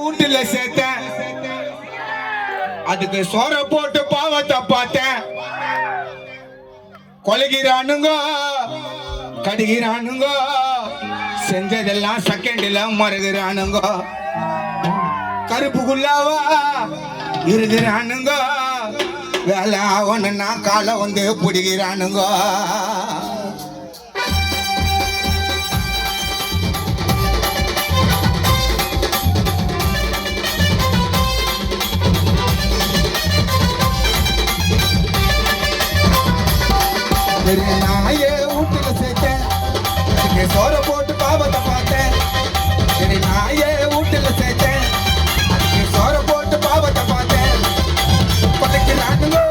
வீட்டுல சேர்த்தேன், அதுக்கு சோற போட்டு பாவத்தை பார்த்தேன். கொலைகிறானுங்க, கடிகிறானுங்க, செஞ்சதெல்லாம் செகண்ட்ல மறுகிறானுங்க. கருப்புக்குள்ளாவா இருக்கிறானுங்க, வேலை ஆகணும்னா காலை வந்து பிடிக்கிறானுங்க. நாயே வீட்டுல சேர்த்தேன், சோற போட்டு பாவத்தை பார்த்தேன். சரி நாயே வீட்டுல சேர்த்தேன், அதுக்கு சோற போட்டு பாவத்தை பார்த்தேன். கொலைக்கிறானுங்கோ,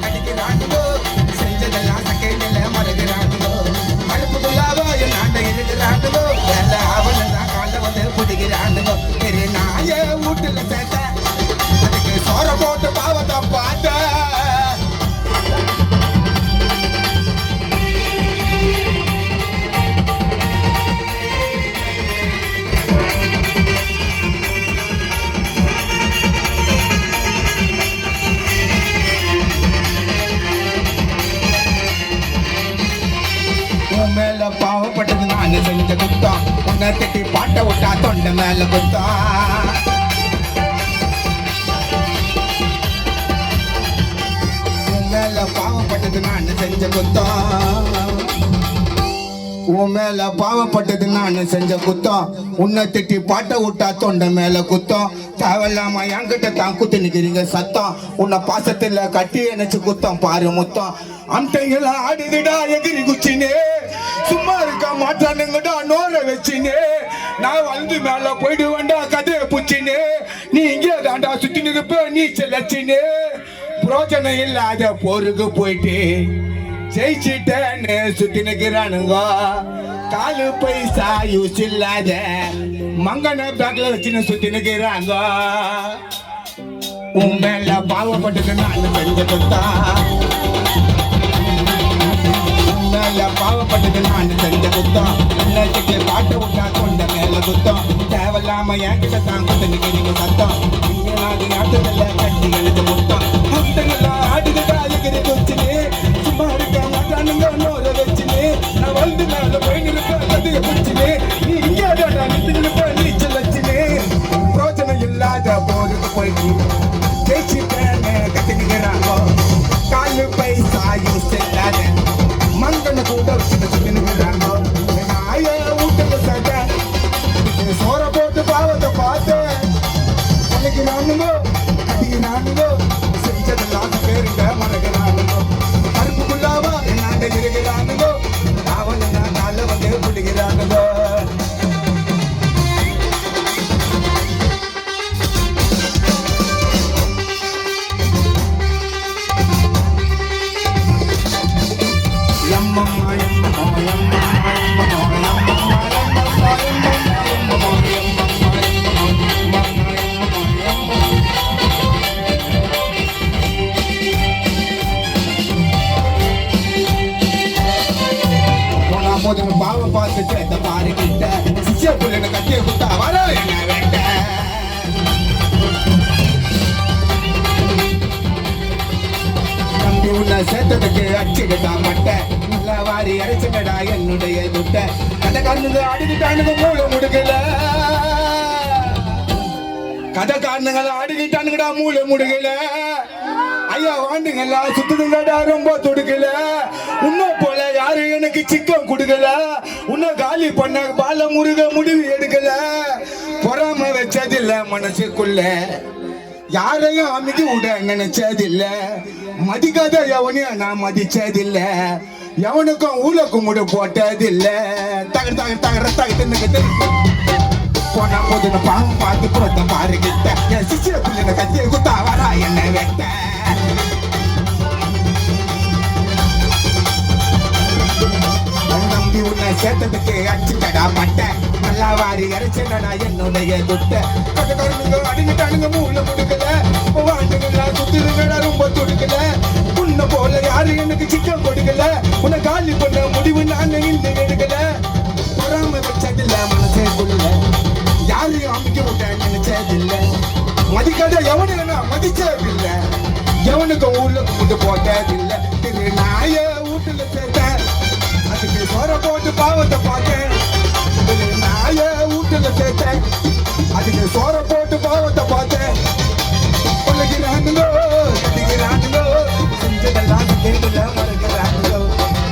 கடிக்கிறானுங்கோ, செஞ்சதெல்லாம் செகண்ட்ல மறுக்கிறானுங்கோ. மறுப்புக்குள்ளாவோ நாண்ட இருக்கிறானுங்கோ, வேலை அவனதான் காலை வந்து பிடிக்கிறானுங்கோ. சரி நாயே வீட்டுல சேர்த்தேன், அதுக்கு சோற போட்டு பாவத்தை பார்த்தேன். மேல பாவப்பட்டது நான் செஞ்ச குத்தம், உன்னை திட்டி பாட்ட விட்டா தொண்டை மேல குத்தம். உன் மேல பாவப்பட்டது நான் செஞ்ச குத்தம், உன் மேல பாவப்பட்டது நான் செஞ்ச குத்தம். உன்னை திட்டி பாட்ட விட்டா தொண்டை மேல குத்தம். தேவையில்லாம என்கிட்ட தான் குத்து நிக்கிறீங்க சத்தம். உன்னை பாசத்துல கட்டி நினைச்சு குத்தம் பாரு முத்தம். அம்டைங்களா ஆடுதுடா எகிரி குச்சினே, சும்மா இருக்க மாட்டானுங்கடா நோர வச்சினே. நான் வந்து மேல போயிடு வேண்டா கதைய புச்சினே, நீ இங்கே தாண்டா சுத்தி நிற்ப நீச்சல் அச்சினே. பிரோஜனம் இல்லாத போருக்கு போயிட்டு ஜெயிச்சிட்டேன்னு சுத்தி நிக்கிறானுங்க. காலு பைசா யூஸ் இல்லாத மங்கன பேக்ல வச்சுன்னு சுத்தி நிக்கிறாங்க. உன் மேல பாவப்பட்டது நான் செஞ்ச குத்தா, பாவப்பட்டது நான் செஞ்ச குத்தம். இன்னத்துக்கு பாட்டு விட்டா கொண்ட மேல குத்தம். தேவையில்லாம என்கிட்ட தான் குத்து நிக்கிறீங்க சத்தம். இங்க நாடு நாட்டுல கட்டி எழுத முத்தம். அந்தெல்லாம் ஆடுதுடா இருக்கிற வச்சுனே, சும்மா இருக்க மாட்டானுங்க நோர வச்சுனே. நான் வந்து மேல போய் நிற்க கதைய பிடிச்சினே, நீ இங்கே நிறுத்தி நிற்ப நீச்சல் வச்சுனே. பிரோஜனம் இல்லாத போருக்கு போயிட்டு ஜெயிச்சுட்டேன்னு கட்டி நிற்கிறாங்க. காலு பைசா யூஸ் இல்லாத மங்கன கூட வச்சுட்டு சொல்லி நிற்கிறாங்க. நாய வீட்டுல சேர்த்தேன், சோற போட்டு பாவத்தை பார்த்தேன். கொலைக்கிறானுங்கோ, கடிக்கிறானுங்கோ, செஞ்சதெல்லாம் பேருங்க மறக்கிறானுங்கோ. கருப்புக்குள்ளாவா என்னாண்ட இருக்கிறானுங்கோ, அவன் நான் கால வந்து பிடிக்கிறானுங்கோ. பாவ பார்த்து சேர்த்த பாரு கிட்ட சிசிய புள்ள கட்டிய குத்தா வர என்ன வேண்ட. தம்பி உன்னை சேர்த்ததுக்கு அச்சுக்கிட்டா மட்டை, நல்ல வாரி அரைச்சுடா என்னுடைய துட்ட. கதை காரணங்க ஆடிக்கிட்டானுங்க மூளை முடுக்கல, கதை காரணங்களை ஆடிக்கிட்டானுங்கடா மூளை முடுக்கல. ஐயா வாண்டுங்களா சுத்துதுங்கடா ரொம்ப துடுக்கல. உன்னும் போல யாரு எனக்கு சிக்கன் கொடுக்கல, உன்னை காலி பண்ண பால முருக முடிவு எடுக்கல. பொறாம வச்சதில்ல மனசுக்குள்ள, யாரையும் அமைதி விட நினைச்சதில்ல. மதிக்காத எவனையும் நான் மதிச்சதில்ல, எவனுக்கும் ஊழ கும்பிடு போட்டதில்ல. தகர தகர தகர தகத்துன்னு போனா போதுன்னு பாவம் பார்த்து புறத்த பாருகிட்ட. என் சிசிய பிள்ளைங்க கத்திய குத்தா வரா என்ன வெட்ட. நம்பி உன்னை சேர்த்ததுக்கு அச்சுக்கடா மட்டை, நல்லா வாரி அரைச்சடா என்னுடைய துட்ட. கதை கருணுங்க அடிக்கிட்டானுங்க மூளை முடுக்கல, வாண்டுங்களா சுத்துதுங்கடா ரொம்ப துடுக்கல. உன்னை போல யாரு எனக்கு சிக்கன் கொடுக்கல, உன்னை காலி பண்ண முடிவு நான் இன்னும் எடுக்கல. பொறாம வச்சதில்ல மனசே புள்ள, யாரையும் அமைக்க விட்ட நினைச்ச இல்ல மதிக்காத எவனு என்ன மதிச்சதில்லை எவனுக்கு ஊர்ல கூட்டு போட்டதில்லை திரு நாய வீட்டுல சேர்த்தேன் அதுக்கு சோற போட்டு பாவத்தை பார்த்தேன் திரு நாய வீட்டுல சேர்த்தேன் அதுக்கு சோற போட்டு பாவத்தை பார்த்தேன் கொள்ளுகிறானுங்களோ கட்டிக்கிறானுங்களோ செஞ்சதெல்லாம் கேட்டுல மறுக்கிறானுங்களோ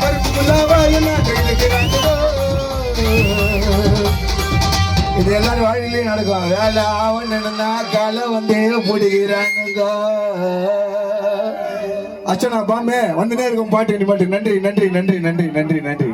மறுப்புலாவா என்ன கையிலுகிறானுங்களோ இது எல்லாரும் வாழ்க்கையிலையும் நடக்கும் வேலை ஆவணா காலை வந்து பிடிக்கிறானுங்க அச்சனா பாமே வந்துனே இருக்கும் பாட்டு நன்றி நன்றி நன்றி நன்றி நன்றி நன்றி